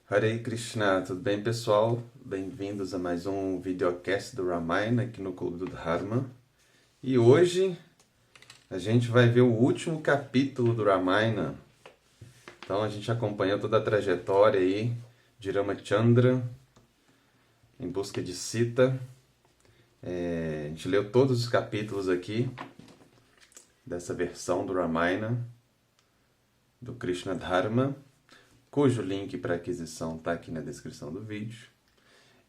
Hare Krishna, tudo bem, pessoal? Bem-vindos a mais um videocast do Ramayana aqui no Clube do Dharma. E hoje a gente vai ver o último capítulo do Ramayana. Então a gente acompanhou toda a trajetória aí de Ramachandra em busca de Sita. A gente leu todos os capítulos aqui dessa versão do Ramayana, do Krishna Dharma, cujo link para aquisição está aqui na descrição do vídeo.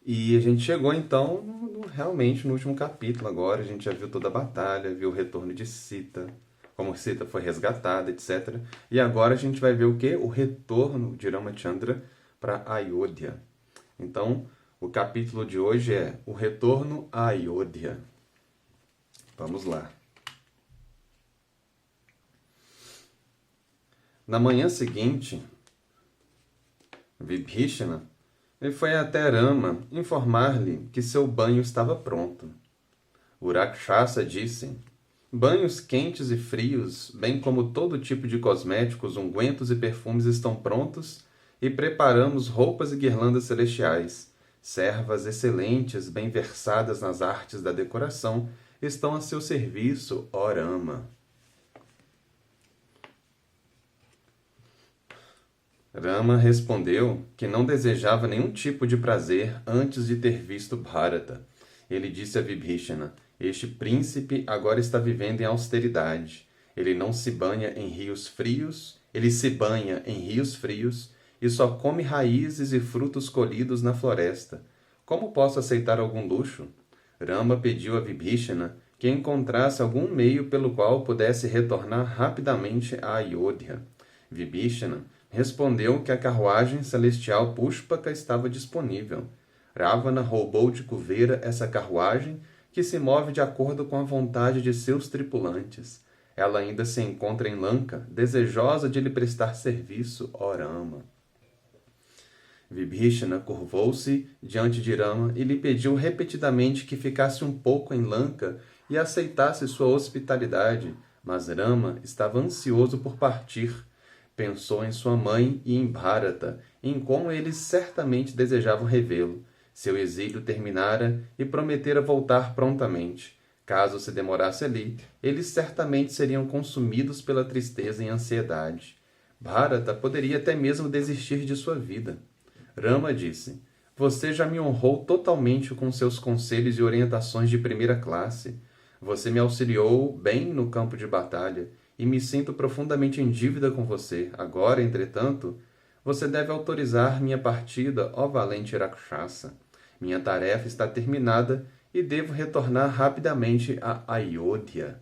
E a gente chegou então realmente no último capítulo agora, a gente já viu toda a batalha, viu o retorno de Sita, como Sita foi resgatada, etc. E agora a gente vai ver o quê? O retorno de Ramachandra para Ayodhya. Então, o capítulo de hoje é o retorno a Ayodhya. Vamos lá. Na manhã seguinte, Vibhishana ele foi até Rama informar-lhe que seu banho estava pronto. O Rakshasa disse: banhos quentes e frios, bem como todo tipo de cosméticos, ungüentos e perfumes estão prontos e preparamos roupas e guirlandas celestiais. Servas excelentes, bem versadas nas artes da decoração, estão a seu serviço, ó Rama. Rama respondeu que não desejava nenhum tipo de prazer antes de ter visto Bharata. Ele disse a Vibhishana: este príncipe agora está vivendo em austeridade. Ele não se banha em rios frios, ele se banha em rios frios e só come raízes e frutos colhidos na floresta. Como posso aceitar algum luxo? Rama pediu a Vibhishana que encontrasse algum meio pelo qual pudesse retornar rapidamente a Ayodhya. Vibhishana respondeu que a carruagem celestial Pushpaka estava disponível. Ravana roubou de Kuvera essa carruagem, que se move de acordo com a vontade de seus tripulantes. Ela ainda se encontra em Lanka, desejosa de lhe prestar serviço, ó Rama. Vibhishana curvou-se diante de Rama e lhe pediu repetidamente que ficasse um pouco em Lanka e aceitasse sua hospitalidade, mas Rama estava ansioso por partir. Pensou em sua mãe e em Bharata, em como eles certamente desejavam revê-lo. Seu exílio terminara e prometera voltar prontamente. Caso se demorasse ali, eles certamente seriam consumidos pela tristeza e ansiedade. Bharata poderia até mesmo desistir de sua vida. Rama disse: você já me honrou totalmente com seus conselhos e orientações de primeira classe. Você me auxiliou bem no campo de batalha e me sinto profundamente em dívida com você. Agora, entretanto, você deve autorizar minha partida, ó valente Rakshasa. Minha tarefa está terminada e devo retornar rapidamente a Ayodhya.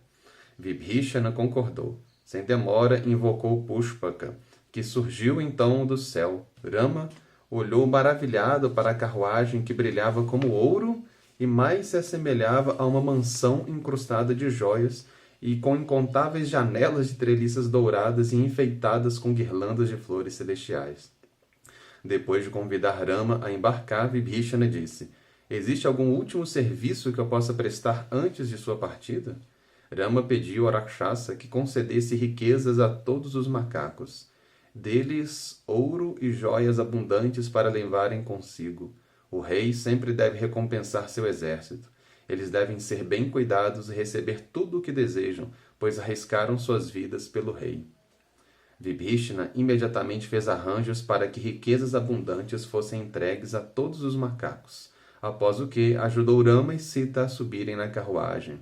Vibhishana concordou. Sem demora, invocou Pushpaka, que surgiu então do céu. Rama olhou maravilhado para a carruagem que brilhava como ouro e mais se assemelhava a uma mansão incrustada de joias e com incontáveis janelas de treliças douradas e enfeitadas com guirlandas de flores celestiais. Depois de convidar Rama a embarcar, Vibhishana disse: existe algum último serviço que eu possa prestar antes de sua partida? Rama pediu a Rakshasa que concedesse riquezas a todos os macacos. Deles, ouro e joias abundantes para levarem consigo. O rei sempre deve recompensar seu exército. Eles devem ser bem cuidados e receber tudo o que desejam, pois arriscaram suas vidas pelo rei. Vibhishana imediatamente fez arranjos para que riquezas abundantes fossem entregues a todos os macacos, após o que ajudou Rama e Sita a subirem na carruagem.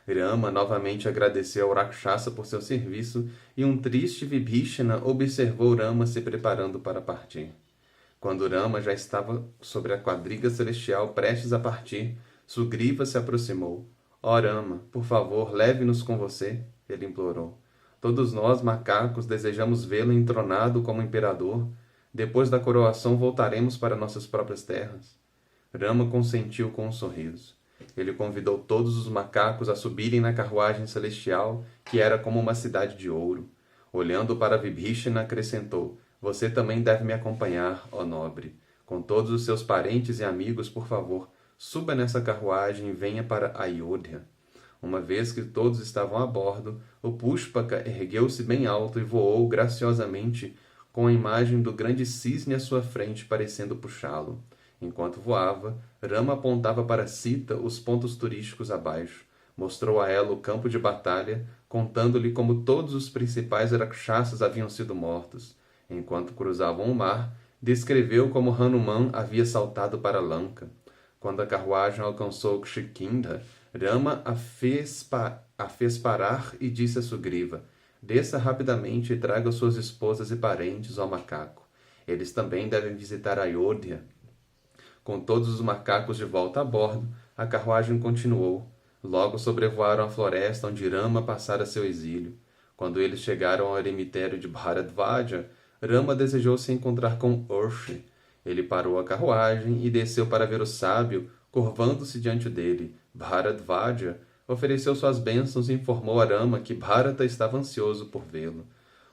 Rama novamente agradeceu ao Rakshasa por seu serviço e um triste Vibhishana observou Rama se preparando para partir. Quando Rama já estava sobre a quadriga celestial prestes a partir, Sugriva se aproximou. Ó Rama, por favor, leve-nos com você, ele implorou. Todos nós, macacos, desejamos vê-lo entronado como imperador. Depois da coroação voltaremos para nossas próprias terras. Rama consentiu com um sorriso. Ele convidou todos os macacos a subirem na carruagem celestial, que era como uma cidade de ouro. Olhando para Vibhishana, acrescentou: você também deve me acompanhar, ó nobre. Com todos os seus parentes e amigos, por favor, suba nessa carruagem e venha para Ayodhya. Uma vez que todos estavam a bordo, o Pushpaka ergueu-se bem alto e voou graciosamente com a imagem do grande cisne à sua frente parecendo puxá-lo. Enquanto voava, Rama apontava para Sita os pontos turísticos abaixo. Mostrou a ela o campo de batalha, contando-lhe como todos os principais Rakshasas haviam sido mortos. Enquanto cruzavam o mar, descreveu como Hanuman havia saltado para Lanka. Quando a carruagem alcançou Kshikindha, Rama a fez parar e disse a Sugriva: desça rapidamente e traga suas esposas e parentes ao macaco. Eles também devem visitar Ayodhya. Com todos os macacos de volta a bordo, a carruagem continuou. Logo sobrevoaram a floresta onde Rama passara seu exílio. Quando eles chegaram ao eremitério de Bharadvaja, Rama desejou se encontrar com Urshi. Ele parou a carruagem e desceu para ver o sábio, curvando-se diante dele. Bharadvaja ofereceu suas bênçãos e informou a Rama que Bharata estava ansioso por vê-lo.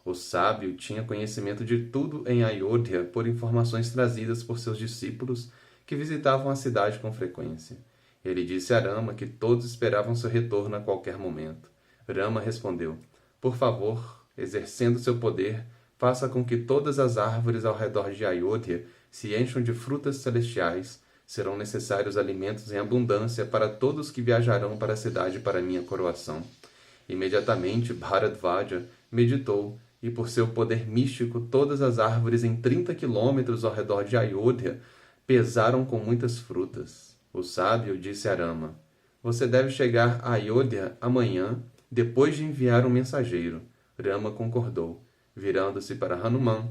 O sábio tinha conhecimento de tudo em Ayodhya por informações trazidas por seus discípulos que visitavam a cidade com frequência. Ele disse a Rama que todos esperavam seu retorno a qualquer momento. Rama respondeu: por favor, exercendo seu poder, faça com que todas as árvores ao redor de Ayodhya se encham de frutas celestiais. Serão necessários alimentos em abundância para todos que viajarão para a cidade para minha coroação. Imediatamente, Bharadvaja meditou, e por seu poder místico, todas as árvores em 30 quilômetros ao redor de Ayodhya pesaram com muitas frutas. O sábio disse a Rama: você deve chegar a Ayodhya amanhã, depois de enviar um mensageiro. Rama concordou. Virando-se para Hanuman,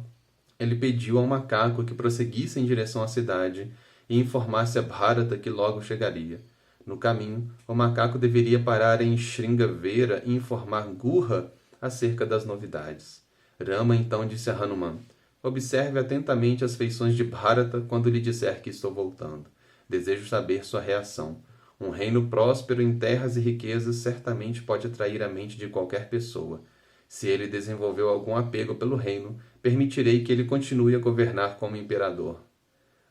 ele pediu ao macaco que prosseguisse em direção à cidade e informasse a Bharata que logo chegaria. No caminho, o macaco deveria parar em Sringavera e informar Gurra acerca das novidades. Rama então disse a Hanuman: observe atentamente as feições de Bharata quando lhe disser que estou voltando. Desejo saber sua reação. Um reino próspero em terras e riquezas certamente pode atrair a mente de qualquer pessoa. Se ele desenvolveu algum apego pelo reino, permitirei que ele continue a governar como imperador.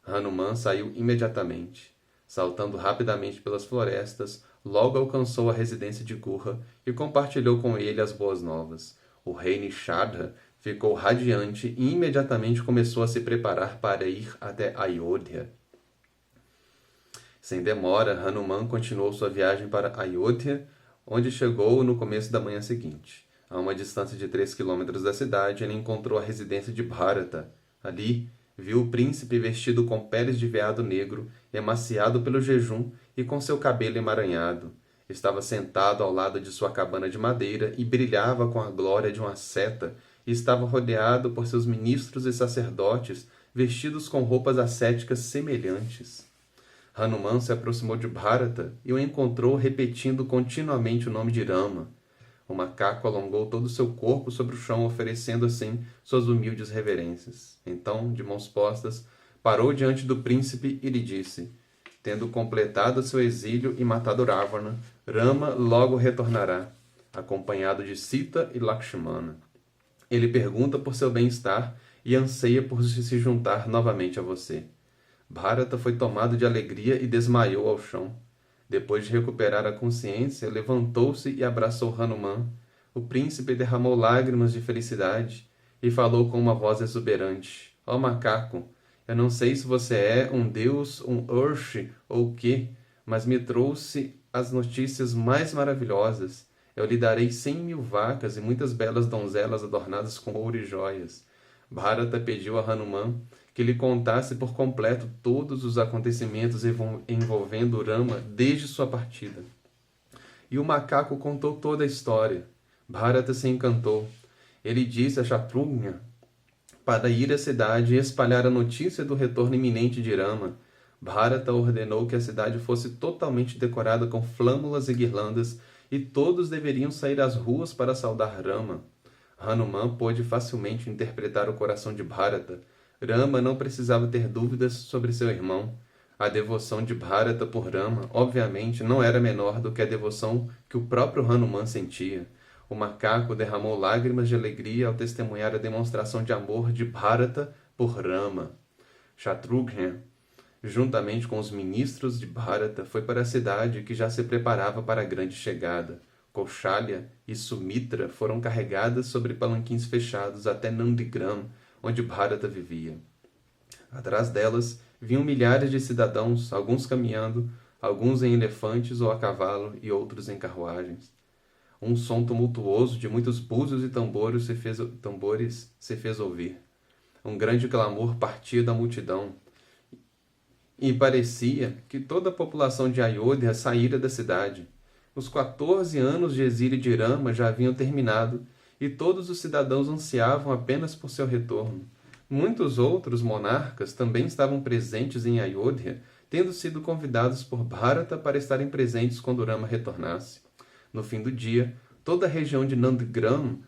Hanuman saiu imediatamente. Saltando rapidamente pelas florestas, logo alcançou a residência de Gurra e compartilhou com ele as boas novas. O rei Nishadha ficou radiante e imediatamente começou a se preparar para ir até Ayodhya. Sem demora, Hanuman continuou sua viagem para Ayodhya, onde chegou no começo da manhã seguinte. A uma distância de 3 quilômetros da cidade, ele encontrou a residência de Bharata. Ali, viu o príncipe vestido com peles de veado negro, emaciado pelo jejum e com seu cabelo emaranhado. Estava sentado ao lado de sua cabana de madeira e brilhava com a glória de uma seta, e estava rodeado por seus ministros e sacerdotes, vestidos com roupas ascéticas semelhantes. Hanuman se aproximou de Bharata e o encontrou repetindo continuamente o nome de Rama. O macaco alongou todo o seu corpo sobre o chão, oferecendo assim suas humildes reverências. Então, de mãos postas, parou diante do príncipe e lhe disse: tendo completado seu exílio e matado Ravana, Rama logo retornará, acompanhado de Sita e Lakshmana. Ele pergunta por seu bem-estar e anseia por se juntar novamente a você. Bharata foi tomado de alegria e desmaiou ao chão. Depois de recuperar a consciência, levantou-se e abraçou Hanuman. O príncipe derramou lágrimas de felicidade e falou com uma voz exuberante: ó macaco, eu não sei se você é um deus, um Urshi ou o quê, mas me trouxe as notícias mais maravilhosas. Eu lhe darei 100.000 vacas e muitas belas donzelas adornadas com ouro e joias. Bharata pediu a Hanuman que lhe contasse por completo todos os acontecimentos envolvendo Rama desde sua partida. E o macaco contou toda a história. Bharata se encantou. Ele disse a Shatrughna para ir à cidade e espalhar a notícia do retorno iminente de Rama. Bharata ordenou que a cidade fosse totalmente decorada com flâmulas e guirlandas e todos deveriam sair às ruas para saudar Rama. Hanuman pôde facilmente interpretar o coração de Bharata. Rama não precisava ter dúvidas sobre seu irmão. A devoção de Bharata por Rama, obviamente, não era menor do que a devoção que o próprio Hanuman sentia. O macaco derramou lágrimas de alegria ao testemunhar a demonstração de amor de Bharata por Rama. Shatrughna, juntamente com os ministros de Bharata, foi para a cidade que já se preparava para a grande chegada. Kaushalya e Sumitra foram carregadas sobre palanquins fechados até Nandigram, onde Bharata vivia. Atrás delas vinham milhares de cidadãos, alguns caminhando, alguns em elefantes ou a cavalo e outros em carruagens. Um som tumultuoso de muitos búzios e tambores se fez ouvir. Um grande clamor partia da multidão, e parecia que toda a população de Ayodhya saíra da cidade. Os 14 anos de exílio de Rama já haviam terminado, e todos os cidadãos ansiavam apenas por seu retorno. Muitos outros monarcas também estavam presentes em Ayodhya, tendo sido convidados por Bharata para estarem presentes quando Rama retornasse. No fim do dia, toda a região de Nandagram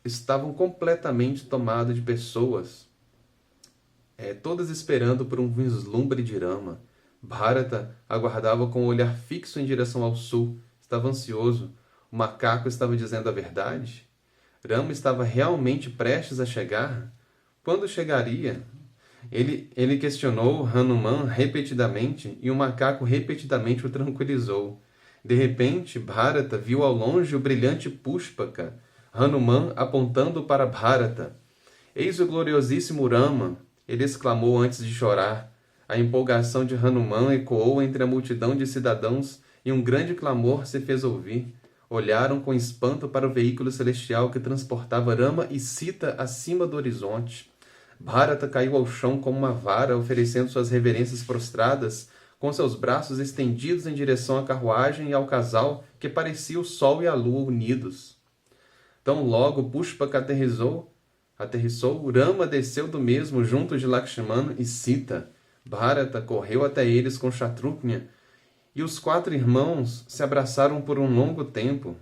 estava completamente tomada de pessoas, todas esperando por um vislumbre de Rama. Bharata aguardava com o olhar fixo em direção ao sul. Estava ansioso. O macaco estava dizendo a verdade? Rama estava realmente prestes a chegar? Quando chegaria? Ele questionou Hanuman repetidamente e o macaco repetidamente o tranquilizou. De repente, Bharata viu ao longe o brilhante Pushpaka, Hanuman apontando para Bharata. Eis o gloriosíssimo Rama! Ele exclamou antes de chorar. A empolgação de Hanuman ecoou entre a multidão de cidadãos e um grande clamor se fez ouvir. Olharam com espanto para o veículo celestial que transportava Rama e Sita acima do horizonte. Bharata caiu ao chão como uma vara, oferecendo suas reverências prostradas, com seus braços estendidos em direção à carruagem e ao casal que parecia o sol e a lua unidos. Tão logo Pushpaka aterrissou, Rama desceu do mesmo junto de Lakshmana e Sita. Bharata correu até eles com Shatrughna, e os 4 irmãos se abraçaram por um longo tempo.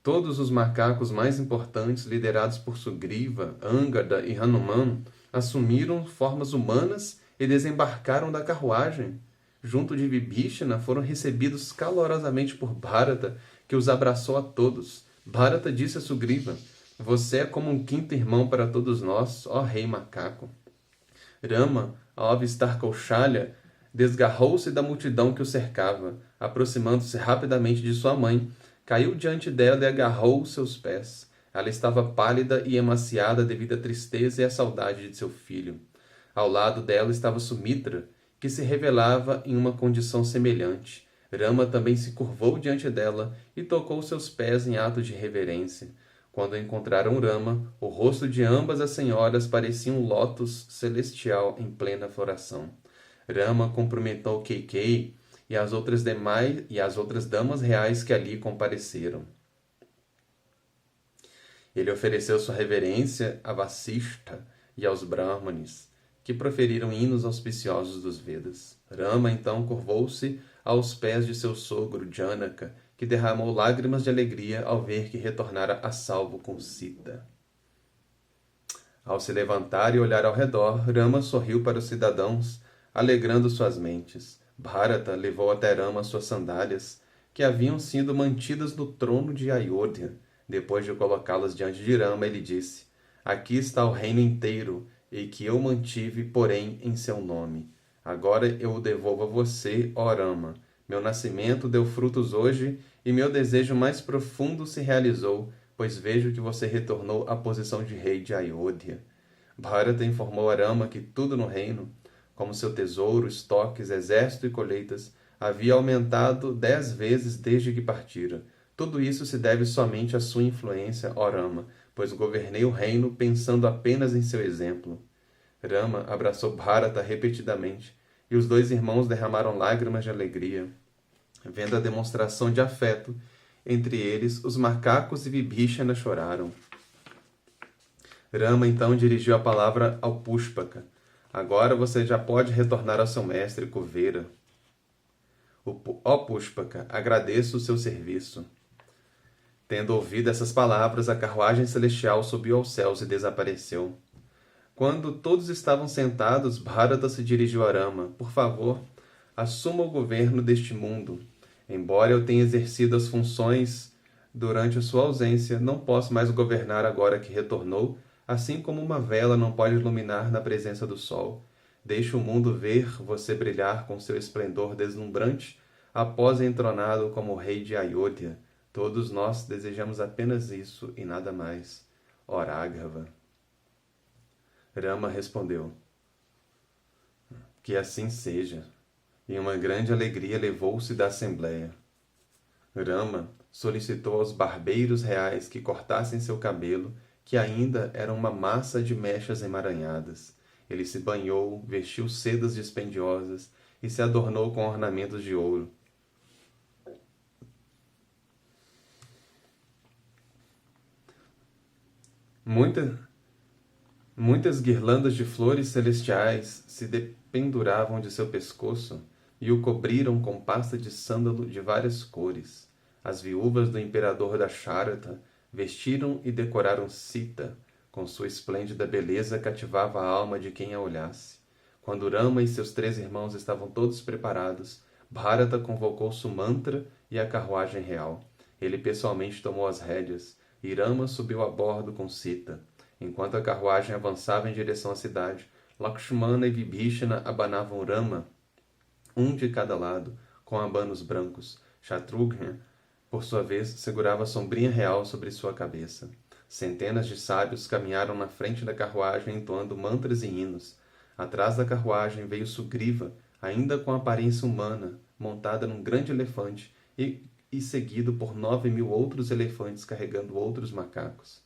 Todos os macacos mais importantes, liderados por Sugriva, Angada e Hanuman, assumiram formas humanas e desembarcaram da carruagem. Junto de Vibhishana, foram recebidos calorosamente por Bharata, que os abraçou a todos. Bharata disse a Sugriva: "Você é como um 5º irmão para todos nós, ó rei macaco." Rama, ao avistar Kaushalya, desgarrou-se da multidão que o cercava. Aproximando-se rapidamente de sua mãe, caiu diante dela e agarrou os seus pés. Ela estava pálida e emaciada devido à tristeza e à saudade de seu filho. Ao lado dela estava Sumitra, que se revelava em uma condição semelhante. Rama também se curvou diante dela e tocou seus pés em ato de reverência. Quando encontraram Rama, o rosto de ambas as senhoras parecia um lótus celestial em plena floração. Rama cumprimentou Keikei e as outras damas reais que ali compareceram. Ele ofereceu sua reverência a Vasishtha e aos Brahmanes, que proferiram hinos auspiciosos dos Vedas. Rama então curvou-se aos pés de seu sogro Janaka, que derramou lágrimas de alegria ao ver que retornara a salvo com Sita. Ao se levantar e olhar ao redor, Rama sorriu para os cidadãos, alegrando suas mentes. Bharata levou até Rama suas sandálias, que haviam sido mantidas no trono de Ayodhya. Depois de colocá-las diante de Rama, ele disse: "Aqui está o reino inteiro, e que eu mantive, porém, em seu nome. Agora eu o devolvo a você, ó Rama. Meu nascimento deu frutos hoje, e meu desejo mais profundo se realizou, pois vejo que você retornou à posição de rei de Ayodhya." Bharata informou a Rama que tudo no reino, como seu tesouro, estoques, exército e colheitas, havia aumentado 10 vezes desde que partira. Tudo isso se deve somente à sua influência, ó Rama, pois governei o reino pensando apenas em seu exemplo. Rama abraçou Bharata repetidamente, e os 2 irmãos derramaram lágrimas de alegria. Vendo a demonstração de afeto entre eles, os macacos e Vibhishana choraram. Rama então dirigiu a palavra ao Pushpaka: "Agora você já pode retornar ao seu mestre Kuvera." "Ó Pushpaka, agradeço o seu serviço." Tendo ouvido essas palavras, a carruagem celestial subiu aos céus e desapareceu. Quando todos estavam sentados, Bharata se dirigiu a Rama: "Por favor, assuma o governo deste mundo. Embora eu tenha exercido as funções durante a sua ausência, não posso mais governar agora que retornou, assim como uma vela não pode iluminar na presença do sol. Deixe o mundo ver você brilhar com seu esplendor deslumbrante após entronado como rei de Ayodhya. Todos nós desejamos apenas isso e nada mais. Ó Raghava." Rama respondeu: que assim seja. E uma grande alegria levou-se da assembleia. Rama solicitou aos barbeiros reais que cortassem seu cabelo, que ainda era uma massa de mechas emaranhadas. Ele se banhou, vestiu sedas dispendiosas e se adornou com ornamentos de ouro. Muitas guirlandas de flores celestiais se dependuravam de seu pescoço e o cobriram com pasta de sândalo de várias cores. As viúvas do imperador da Charata vestiram e decoraram Sita, com sua esplêndida beleza cativava a alma de quem a olhasse. Quando Rama e seus 3 irmãos estavam todos preparados, Bharata convocou Sumantra e a carruagem real. Ele pessoalmente tomou as rédeas, e Rama subiu a bordo com Sita. Enquanto a carruagem avançava em direção à cidade, Lakshmana e Vibhishana abanavam Rama, um de cada lado, com abanos brancos. Shatrughna, por sua vez, segurava a sombrinha real sobre sua cabeça. Centenas de sábios caminharam na frente da carruagem entoando mantras e hinos. Atrás da carruagem veio Sugriva, ainda com aparência humana, montada num grande elefante e seguido por 9.000 outros elefantes carregando outros macacos.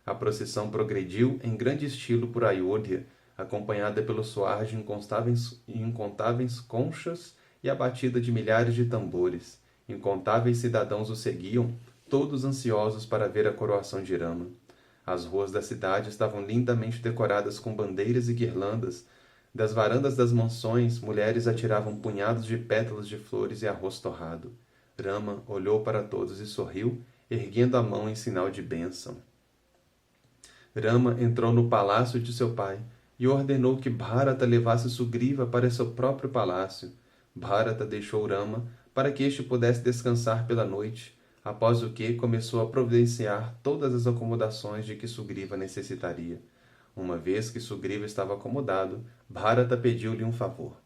A procissão progrediu em grande estilo por Ayodhya, acompanhada pelo soar de incontáveis conchas e a batida de milhares de tambores. Incontáveis cidadãos o seguiam, todos ansiosos para ver a coroação de Rama. As ruas da cidade estavam lindamente decoradas com bandeiras e guirlandas. Das varandas das mansões, mulheres atiravam punhados de pétalas de flores e arroz torrado. Rama olhou para todos e sorriu, erguendo a mão em sinal de bênção. Rama entrou no palácio de seu pai e ordenou que Bharata levasse Sugriva para seu próprio palácio. Bharata deixou Rama para que este pudesse descansar pela noite, após o que começou a providenciar todas as acomodações de que Sugriva necessitaria. Uma vez que Sugriva estava acomodado, Bharata pediu-lhe um favor.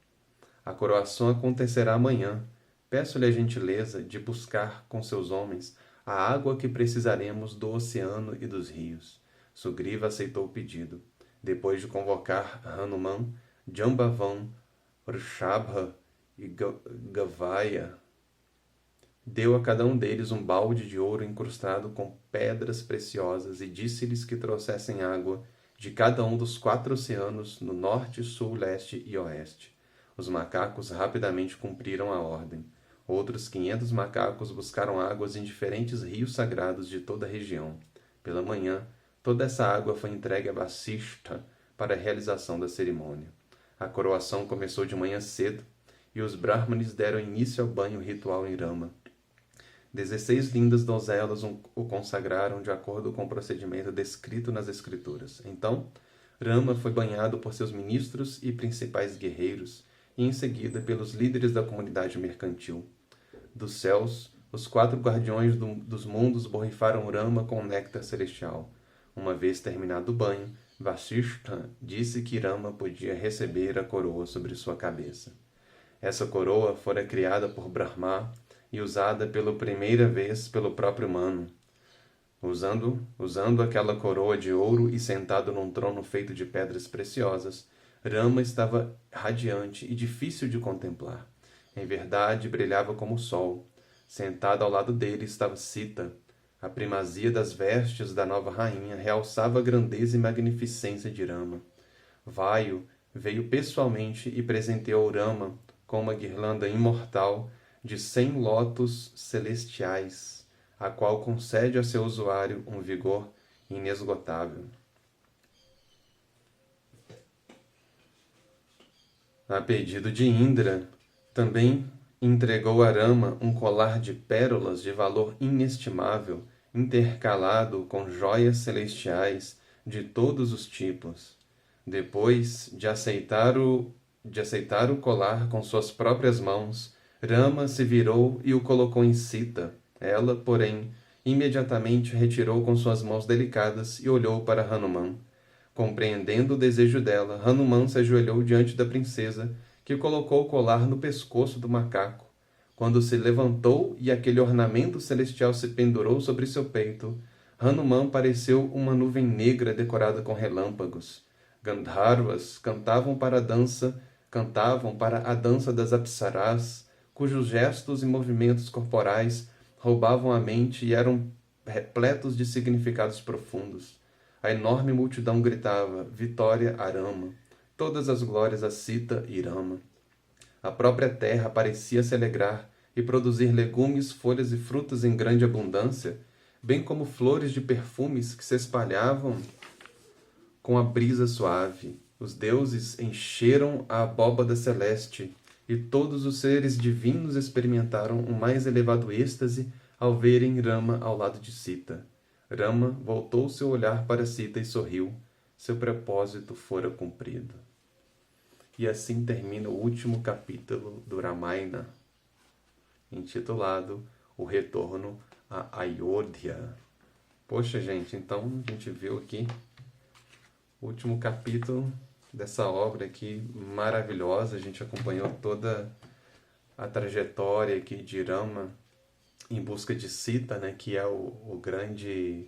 A coroação acontecerá amanhã. Peço-lhe a gentileza de buscar com seus homens a água que precisaremos do oceano e dos rios. Sugriva aceitou o pedido. Depois de convocar Hanuman, Jambavan, Vrishabha e Gavaya, deu a cada um deles um balde de ouro incrustado com pedras preciosas e disse-lhes que trouxessem água de cada um dos 4 oceanos no norte, sul, leste e oeste. Os macacos rapidamente cumpriram a ordem. Outros 500 macacos buscaram águas em diferentes rios sagrados de toda a região. Pela manhã, toda essa água foi entregue a Vasishtha para a realização da cerimônia. A coroação começou de manhã cedo e os brahmanes deram início ao banho ritual em Rama. 16 lindas donzelas o consagraram de acordo com o procedimento descrito nas escrituras. Então, Rama foi banhado por seus ministros e principais guerreiros e em seguida pelos líderes da comunidade mercantil. Dos céus, os 4 guardiões dos mundos borrifaram Rama com néctar celestial. Uma vez terminado o banho, Vasishtha disse que Rama podia receber a coroa sobre sua cabeça. Essa coroa fora criada por Brahma e usada pela primeira vez pelo próprio Manu. Usando aquela coroa de ouro e sentado num trono feito de pedras preciosas, Rama estava radiante e difícil de contemplar. Em verdade, brilhava como o sol. Sentado ao lado dele estava Sita. A primazia das vestes da nova rainha realçava a grandeza e magnificência de Rama. Vayu veio pessoalmente e presenteou Rama com uma guirlanda imortal de 100 lótus celestiais, a qual concede a seu usuário um vigor inesgotável. A pedido de Indra, também entregou a Rama um colar de pérolas de valor inestimável, intercalado com joias celestiais de todos os tipos. Depois de aceitar o colar com suas próprias mãos, Rama se virou e o colocou em Sita. Ela, porém, imediatamente retirou com suas mãos delicadas e olhou para Hanuman. Compreendendo o desejo dela, Hanuman se ajoelhou diante da princesa, que colocou o colar no pescoço do macaco. Quando se levantou e aquele ornamento celestial se pendurou sobre seu peito, Hanuman pareceu uma nuvem negra decorada com relâmpagos. Gandharvas cantavam para a dança das apsaras, cujos gestos e movimentos corporais roubavam a mente e eram repletos de significados profundos. A enorme multidão gritava: Vitória a Rama! Todas as glórias a Sita e Rama! A própria terra parecia se alegrar e produzir legumes, folhas e frutas em grande abundância, bem como flores de perfumes que se espalhavam com a brisa suave. Os deuses encheram a abóbada celeste, e todos os seres divinos experimentaram o mais elevado êxtase ao verem Rama ao lado de Sita. Rama voltou seu olhar para Sita e sorriu. Seu propósito fora cumprido. E assim termina o último capítulo do Ramayana, intitulado O Retorno a Ayodhya. Poxa, gente, então a gente viu aqui o último capítulo dessa obra aqui maravilhosa. A gente acompanhou toda a trajetória aqui de Rama em busca de Sita, né, que é o grande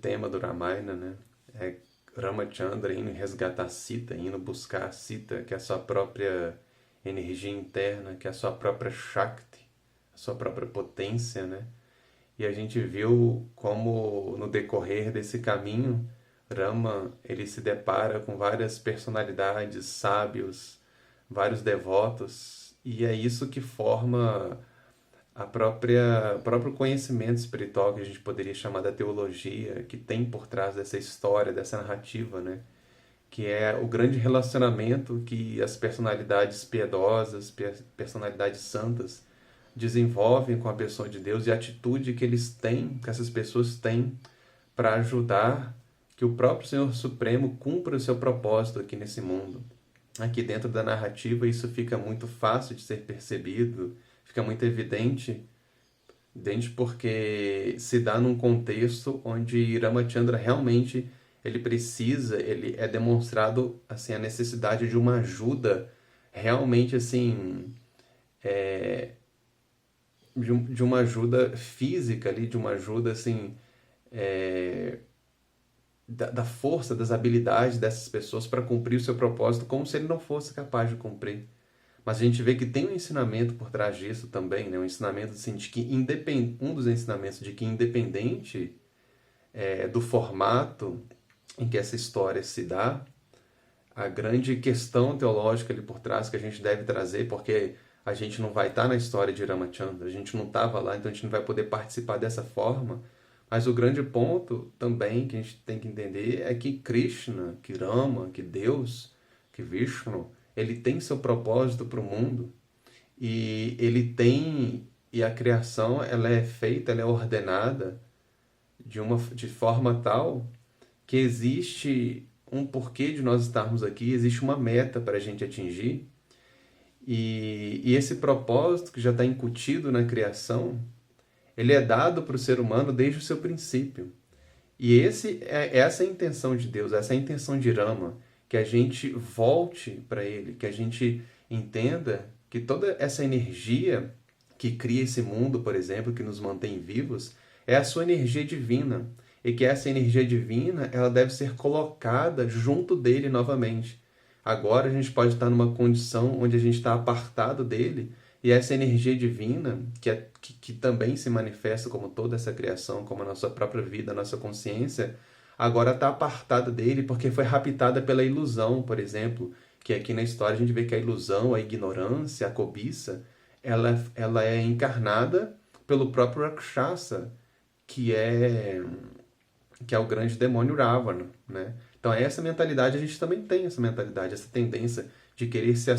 tema do Ramayana, né? É Ramachandra indo resgatar Sita, indo buscar Sita, que é a sua própria energia interna, que é a sua própria Shakti, a sua própria potência, né? E a gente viu como no decorrer desse caminho, Rama ele se depara com várias personalidades, sábios, vários devotos, e é isso que forma o próprio conhecimento espiritual que a gente poderia chamar da teologia, que tem por trás dessa história, dessa narrativa, né? Que é o grande relacionamento que as personalidades piedosas, personalidades santas, desenvolvem com a pessoa de Deus e a atitude que eles têm, que essas pessoas têm para ajudar que o próprio Senhor Supremo cumpra o seu propósito aqui nesse mundo. Aqui dentro da narrativa isso fica muito fácil de ser percebido, fica muito evidente porque se dá num contexto onde Ramachandra realmente ele é demonstrado assim a necessidade de uma ajuda realmente assim de uma ajuda física ali, de uma ajuda assim da força, das habilidades dessas pessoas para cumprir o seu propósito, como se ele não fosse capaz de cumprir. Mas a gente vê que tem um ensinamento por trás disso também, né? Um ensinamento assim, de que um dos ensinamentos de que independente do formato em que essa história se dá, a grande questão teológica ali por trás que a gente deve trazer, porque a gente não vai estar na história de Ramachandra, a gente não estava lá, então a gente não vai poder participar dessa forma. Mas o grande ponto também que a gente tem que entender é que Krishna, que Rama, que Deus, que Vishnu, ele tem seu propósito para o mundo e a criação ela é feita, ela é ordenada de forma tal que existe um porquê de nós estarmos aqui, existe uma meta para a gente atingir e esse propósito que já está incutido na criação, ele é dado para o ser humano desde o seu princípio. E essa é a intenção de Deus, essa é a intenção de Rama, que a gente volte para Ele, que a gente entenda que toda essa energia que cria esse mundo, por exemplo, que nos mantém vivos, é a sua energia divina. E que essa energia divina ela deve ser colocada junto dele novamente. Agora a gente pode estar numa condição onde a gente está apartado dele, e essa energia divina, que também se manifesta como toda essa criação, como a nossa própria vida, a nossa consciência, agora está apartada dele porque foi raptada pela ilusão, por exemplo, que aqui na história a gente vê que a ilusão, a ignorância, a cobiça, ela é encarnada pelo próprio Rakshasa, que é o grande demônio Ravana, né? Então essa mentalidade, a gente também tem essa mentalidade, essa tendência de querer se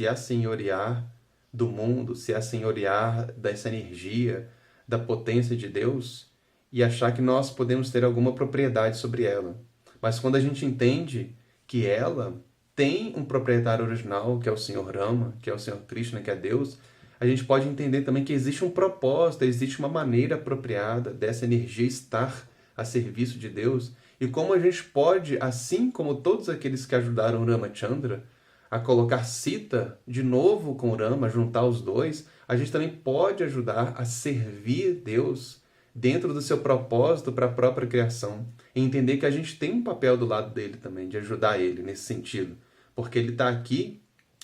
assenhorear do mundo, se assenhorear dessa energia, da potência de Deus e achar que nós podemos ter alguma propriedade sobre ela. Mas quando a gente entende que ela tem um proprietário original, que é o Senhor Rama, que é o Senhor Krishna, que é Deus, a gente pode entender também que existe um propósito, existe uma maneira apropriada dessa energia estar a serviço de Deus, e como a gente pode, assim como todos aqueles que ajudaram Ramachandra a colocar Sita de novo com Rama, juntar os dois, a gente também pode ajudar a servir Deus dentro do seu propósito para a própria criação. E entender que a gente tem um papel do lado dele também, de ajudar ele nesse sentido. Porque ele está aqui,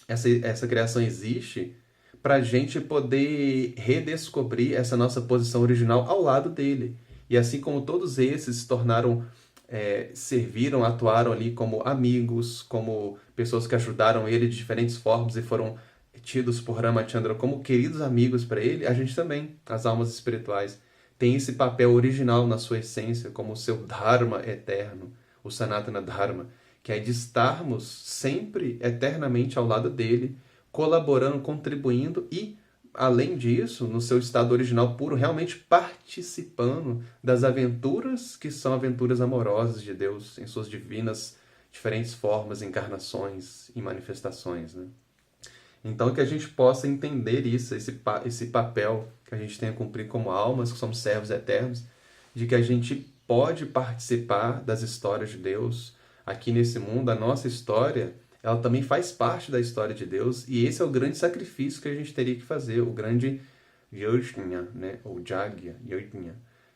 essa criação existe para a gente poder redescobrir essa nossa posição original ao lado dele. E assim como todos esses se tornaram, serviram, atuaram ali como amigos, como pessoas que ajudaram ele de diferentes formas e foram tidos por Ramachandra como queridos amigos para ele, a gente também, as almas espirituais, tem esse papel original na sua essência, como o seu Dharma eterno, o Sanatana Dharma, que é de estarmos sempre eternamente ao lado dele, colaborando, contribuindo e, além disso, no seu estado original puro, realmente participando das aventuras que são aventuras amorosas de Deus em suas divinas diferentes formas, encarnações e manifestações, né? Então, que a gente possa entender isso, esse papel que a gente tem a cumprir como almas, que somos servos eternos, de que a gente pode participar das histórias de Deus aqui nesse mundo. A nossa história, ela também faz parte da história de Deus, e esse é o grande sacrifício que a gente teria que fazer, o grande Yajna, né? Ou Jagya, Yajna,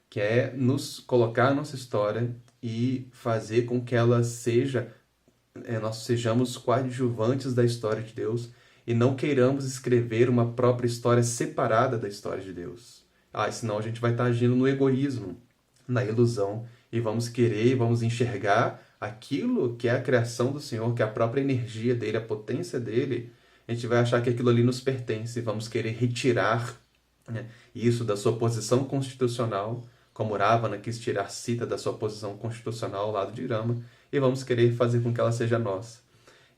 que é nos colocar a nossa história e fazer com que ela seja, nós sejamos coadjuvantes da história de Deus, e não queiramos escrever uma própria história separada da história de Deus. Senão a gente vai estar agindo no egoísmo, na ilusão, e vamos querer e vamos enxergar aquilo que é a criação do Senhor, que é a própria energia dele, a potência dele. A gente vai achar que aquilo ali nos pertence e vamos querer retirar, né, isso da sua posição constitucional, como Ravana quis tirar Sita da sua posição constitucional ao lado de Rama, e vamos querer fazer com que ela seja nossa.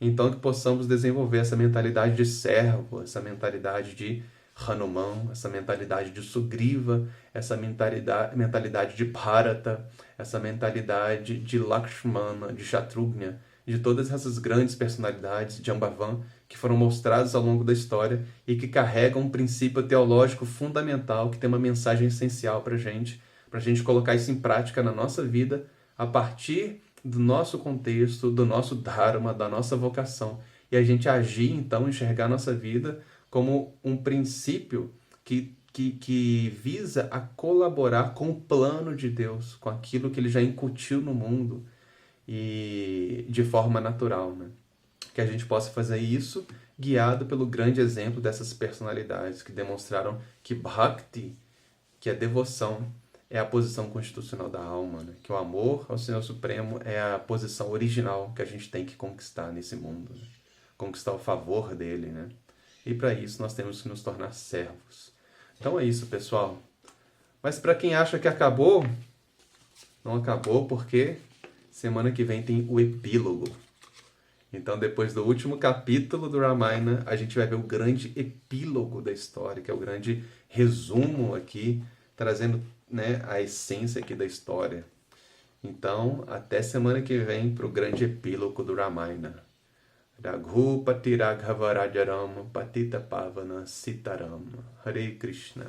Então, que possamos desenvolver essa mentalidade de servo, essa mentalidade de Hanuman, essa mentalidade de Sugriva, essa mentalidade de Bharata, essa mentalidade de Lakshmana, de Shatrughna, de todas essas grandes personalidades de Jambavan que foram mostradas ao longo da história e que carregam um princípio teológico fundamental, que tem uma mensagem essencial para a gente colocar isso em prática na nossa vida a partir do nosso contexto, do nosso Dharma, da nossa vocação. E a gente agir, então, enxergar a nossa vida como um princípio que visa a colaborar com o plano de Deus, com aquilo que ele já incutiu no mundo e de forma natural, né? Que a gente possa fazer isso guiado pelo grande exemplo dessas personalidades que demonstraram que Bhakti, que a devoção, é a posição constitucional da alma, né? Que o amor ao Senhor Supremo é a posição original que a gente tem que conquistar nesse mundo, né? Conquistar o favor dele, né? E para isso nós temos que nos tornar servos. Então é isso, pessoal. Mas para quem acha que acabou, não acabou, porque semana que vem tem o epílogo. Então, depois do último capítulo do Ramayana, a gente vai ver o grande epílogo da história, que é o grande resumo aqui, trazendo, né, a essência aqui da história. Então, até semana que vem para o grande epílogo do Ramayana. Raghupati Raghava Rajaram Patita Pavana Sitaram. Hare Krishna.